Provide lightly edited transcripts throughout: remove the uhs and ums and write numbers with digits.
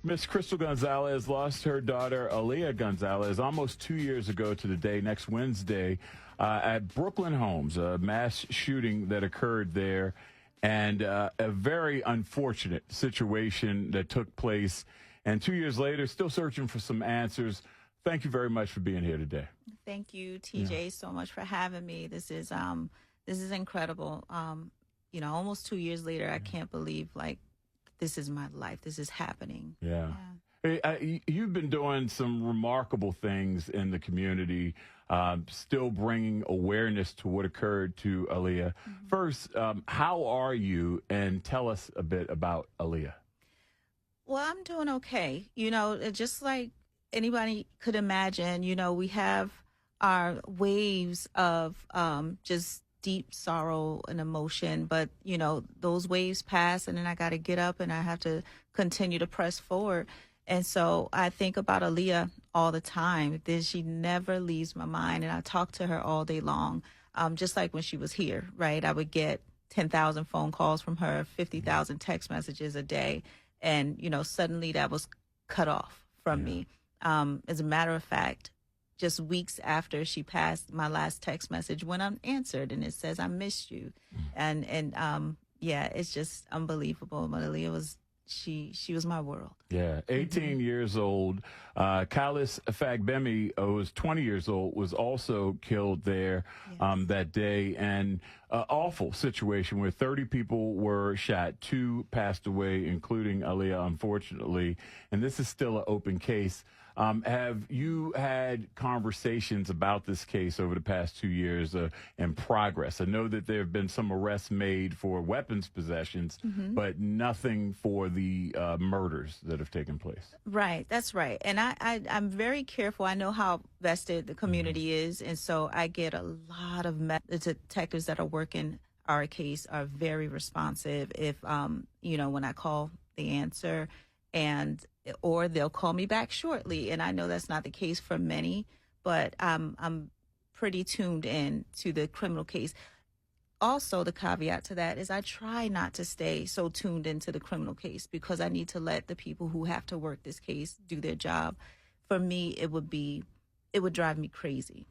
Miss Crystal Gonzalez lost her daughter, Aaliyah Gonzalez, almost 2 years ago to the day, next Wednesday, at Brooklyn Homes, a mass shooting that occurred there, and a very unfortunate situation that took place. And 2 years later, still searching for some answers. Thank you very much for being here today. Thank you, TJ, so much for having me. This is incredible. Almost 2 years later, I can't believe this is my life. This is happening. Yeah. Hey, you've been doing some remarkable things in the community, still bringing awareness to what occurred to Aaliyah. Mm-hmm. First, how are you? And tell us a bit about Aaliyah. Well, I'm doing okay. Just like anybody could imagine, we have our waves of just deep sorrow and emotion, but those waves pass, and then I got to get up and I have to continue to press forward. And so I think about Aaliyah all the time. She never leaves my mind, and I talk to her all day long. Just like when she was here, right? I would get 10,000 phone calls from her, 50,000 text messages a day, and suddenly that was cut off from me. As a matter of fact, just weeks after she passed, my last text message went unanswered, and it says, "I missed you." And it's just unbelievable. But Aaliyah was, she was my world. Yeah, 18 years old. Khalis Fagbemi, who was 20 years old, was also killed there that day. And awful situation where 30 people were shot. 2 passed away, including Aaliyah, unfortunately. And this is still an open case. Have you had conversations about this case over the past 2 years in progress? I know that there have been some arrests made for weapons possessions, but nothing for the murders that have taken place. Right, that's right. And I'm very careful. I know how vested the community is, and so I get a lot of the detectives that are working our case are very responsive. If when I call, they answer, or they'll call me back shortly. And I know that's not the case for many, but I'm pretty tuned in to the criminal case. Also, the caveat to that is I try not to stay so tuned into the criminal case because I need to let the people who have to work this case do their job. For me, it would drive me crazy.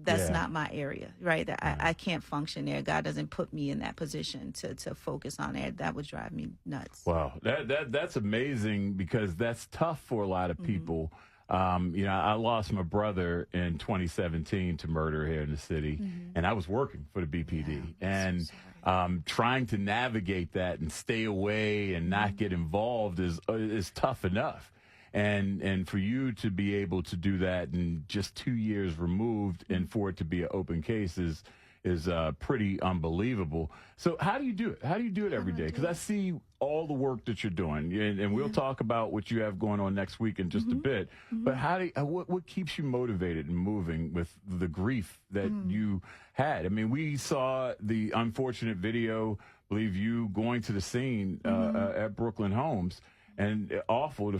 That's not my area, right? I can't function there. God doesn't put me in that position to focus on it. That would drive me nuts. Wow, that's amazing because that's tough for a lot of people. I lost my brother in 2017 to murder here in the city, and I was working for the BPD, and trying to navigate that and stay away and not get involved is tough enough. And for you to be able to do that in just 2 years removed and for it to be an open case is pretty unbelievable. So how do you do it? How do you do it every day? Because I see all the work that you're doing, and we'll talk about what you have going on next week in just a bit. But what keeps you motivated and moving with the grief that you had? I mean, we saw the unfortunate video, I believe you going to the scene at Brooklyn Homes. And awful, the